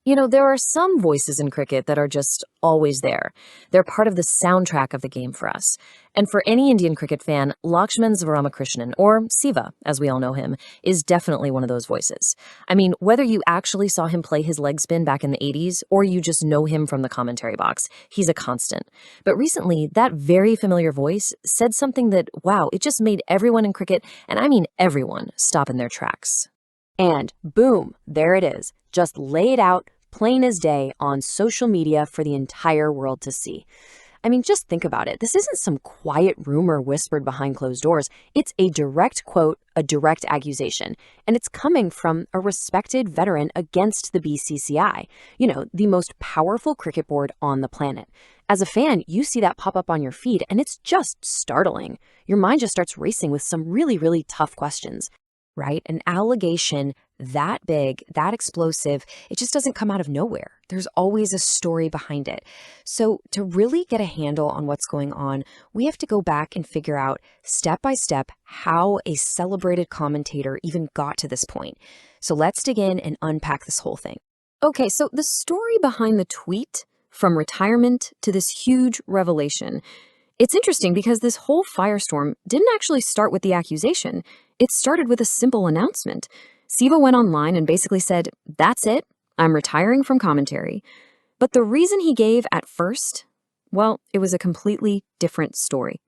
There are some voices in cricket that are just always there. They're part of the soundtrack of the game for us. And for any Indian cricket fan, Laxman Sivaramakrishnan, or Siva, as we all know him, is definitely one of those voices. I mean, whether you actually saw him play his leg spin back in the 80s, or you just know him from the commentary box, he's a constant. But recently, that very familiar voice said something that, wow, it just made everyone in cricket, and I mean everyone, stop in their tracks. And boom, there it is, just laid out, plain as day, on social media for the entire world to see. I mean, just think about it. This isn't some quiet rumor whispered behind closed doors. It's a direct quote, a direct accusation, and it's coming from a respected veteran against the BCCI, the most powerful cricket board on the planet. As a fan, you see that pop up on your feed, and it's just startling. Your mind just starts racing with some really, really tough questions. Right? An allegation that big, that explosive, it just doesn't come out of nowhere. There's always a story behind it. So to really get a handle on what's going on, we have to go back and figure out step by step how a celebrated commentator even got to this point. So let's dig in and unpack this whole thing. Okay, so the story behind the tweet, from retirement to this huge revelation, it's interesting because this whole firestorm didn't actually start with the accusation. It started with a simple announcement. Siva went online and basically said, "That's it, I'm retiring from commentary." But the reason he gave at first, well, it was a completely different story.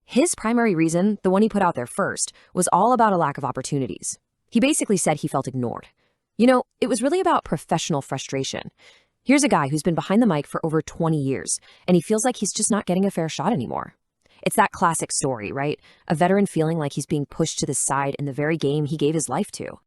His primary reason, the one he put out there first, was all about a lack of opportunities. He basically said he felt ignored. It was really about professional frustration. Here's a guy who's been behind the mic for over 20 years, and he feels like he's just not getting a fair shot anymore. It's that classic story, right? A veteran feeling like he's being pushed to the side in the very game he gave his life to.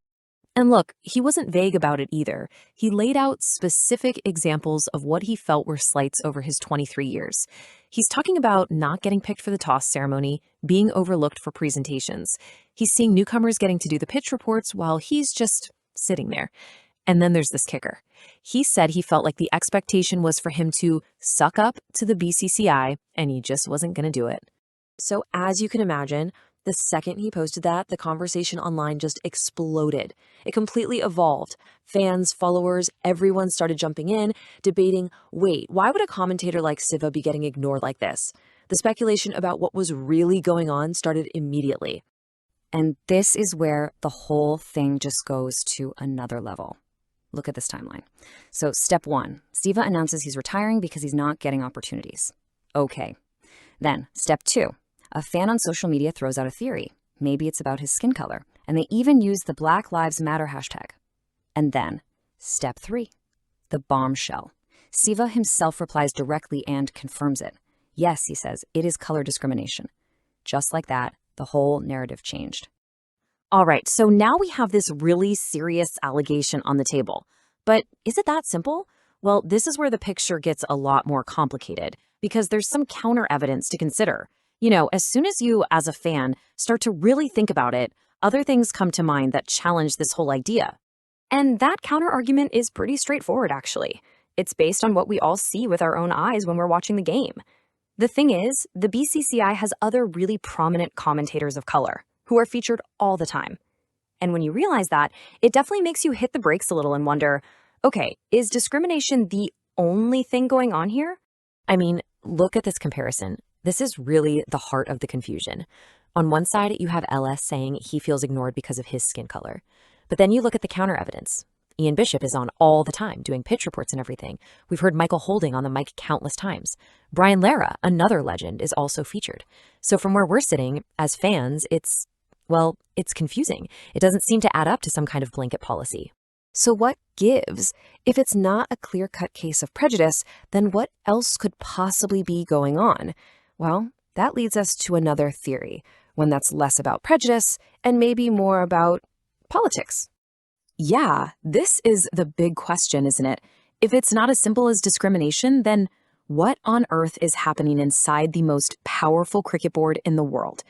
And look, he wasn't vague about it either. He laid out specific examples of what he felt were slights over his 23 years. He's talking about not getting picked for the toss ceremony, being overlooked for presentations. He's seeing newcomers getting to do the pitch reports while he's just sitting there. And then there's this kicker. He said he felt like the expectation was for him to suck up to the BCCI, and he just wasn't going to do it. So as you can imagine, the second he posted that, the conversation online just exploded. It completely evolved. Fans, followers, everyone started jumping in, debating, wait, why would a commentator like Siva be getting ignored like this? The speculation about what was really going on started immediately. And this is where the whole thing just goes to another level. Look at this timeline. So step 1, Siva announces he's retiring because he's not getting opportunities. Okay. Then step 2, a fan on social media throws out a theory. Maybe it's about his skin color. And they even use the Black Lives Matter hashtag. And then step 3, the bombshell. Siva himself replies directly and confirms it. Yes, he says, it is color discrimination. Just like that, the whole narrative changed. All right, so now we have this really serious allegation on the table. But is it that simple? Well, this is where the picture gets a lot more complicated because there's some counter evidence to consider. As soon as you, as a fan, start to really think about it, other things come to mind that challenge this whole idea. And that counter argument is pretty straightforward, actually. It's based on what we all see with our own eyes when we're watching the game. The thing is, the BCCI has other really prominent commentators of color who are featured all the time. And when you realize that, it definitely makes you hit the brakes a little and wonder, okay, is discrimination the only thing going on here? I mean, look at this comparison. This is really the heart of the confusion. On one side, you have LS saying he feels ignored because of his skin color. But then you look at the counter evidence. Ian Bishop is on all the time, doing pitch reports and everything. We've heard Michael Holding on the mic countless times. Brian Lara, another legend, is also featured. So from where we're sitting, as fans, it's confusing. It doesn't seem to add up to some kind of blanket policy. So what gives? If it's not a clear-cut case of prejudice, then what else could possibly be going on? Well, that leads us to another theory, one that's less about prejudice and maybe more about politics. Yeah, this is the big question, isn't it? If it's not as simple as discrimination, then what on earth is happening inside the most powerful cricket board in the world?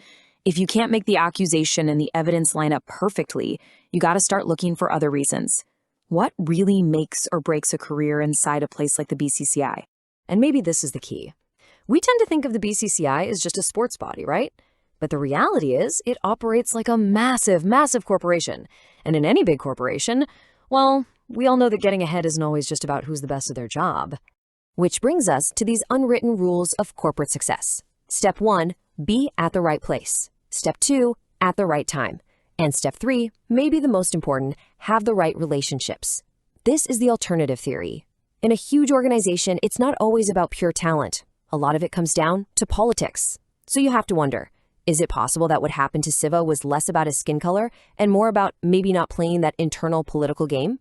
If you can't make the accusation and the evidence line up perfectly, you got to start looking for other reasons. What really makes or breaks a career inside a place like the BCCI? And maybe this is the key. We tend to think of the BCCI as just a sports body, right? But the reality is it operates like a massive, massive corporation. And in any big corporation, well, we all know that getting ahead isn't always just about who's the best at their job. Which brings us to these unwritten rules of corporate success. Step 1, be at the right place. Step 2, at the right time. And step 3, maybe the most important, have the right relationships. This is the alternative theory. In a huge organization, it's not always about pure talent. A lot of it comes down to politics. So you have to wonder, is it possible that what happened to Siva was less about his skin color and more about maybe not playing that internal political game?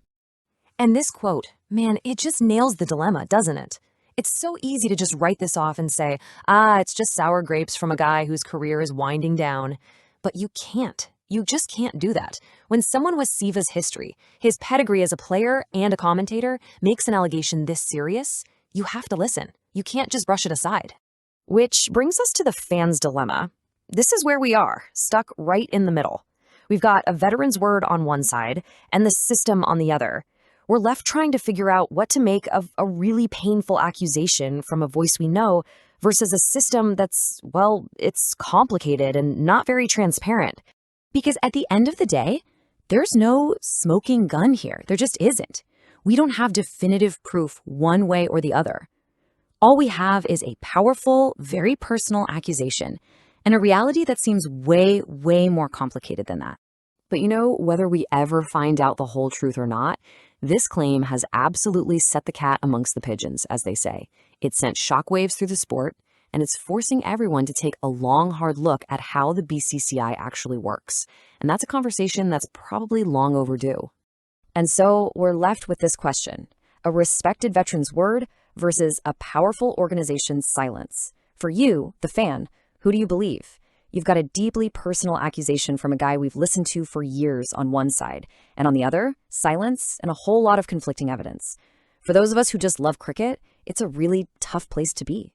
And this quote, man, it just nails the dilemma, doesn't it? It's so easy to just write this off and say, it's just sour grapes from a guy whose career is winding down. But you can't. You just can't do that. When someone with Siva's history, his pedigree as a player and a commentator, makes an allegation this serious, you have to listen. You can't just brush it aside. Which brings us to the fans' dilemma. This is where we are, stuck right in the middle. We've got a veteran's word on one side and the system on the other. We're left trying to figure out what to make of a really painful accusation from a voice we know versus a system that's, well, it's complicated and not very transparent. Because at the end of the day, there's no smoking gun here. There just isn't. We don't have definitive proof one way or the other. All we have is a powerful, very personal accusation and a reality that seems way, way more complicated than that. But whether we ever find out the whole truth or not, this claim has absolutely set the cat amongst the pigeons, as they say. It sent shockwaves through the sport, and it's forcing everyone to take a long, hard look at how the BCCI actually works. And that's a conversation that's probably long overdue. And so we're left with this question: a respected veteran's word versus a powerful organization's silence. For you, the fan, who do you believe? You've got a deeply personal accusation from a guy we've listened to for years on one side, and on the other, silence and a whole lot of conflicting evidence. For those of us who just love cricket, it's a really tough place to be.